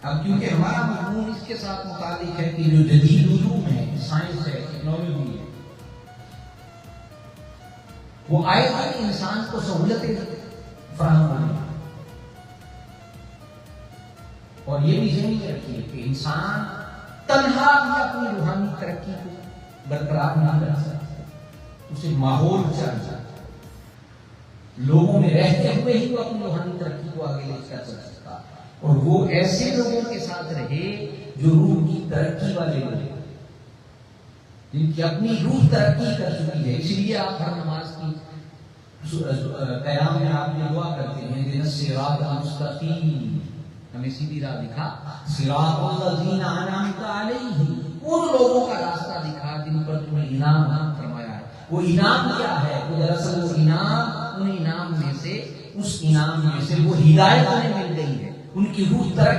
اب کیونکہ ہمارا مضمون اس کے ساتھ متعلق ہے کہ جو جدید علوم ہے، سائنس ہے، ٹیکنالوجی ہے، وہ آئے دن انسان کو سہولتیں فراہم ہوئی، اور یہ بھی ذہن میں رکھیے کہ انسان تنہا بھی اپنی روحانی ترقی کو برقرار نہیں رکھ سکتا، اسے ماحول چاہیے، لوگوں میں رہتے ہوئے ہی وہ اپنی روحانی ترقی کو آگے لے کر چل سکتا، اور وہ ایسے لوگوں کے ساتھ رہے جو روح کی ترقی والے لوگ ہیں، جن کی اپنی روح ترقی کر چکی ہے۔ اس لیے آپ ہر نماز کی قیام میں آپ یہ دعا کرتے ہیں اہدنا الصراط المستقیم، ہمیں سیدھی راہ دکھا، صراط الذین انعمت علیہم، ان لوگوں کا راستہ دکھا جن پر تم نے انعام فرمایا ہے۔ وہ انعام کیا ہے؟ وہ دراصل وہ انعام، ان انعام میں سے، اس انعام میں سے وہ ہدایت انہیں مل گئی ہے، ان کی روح ترقی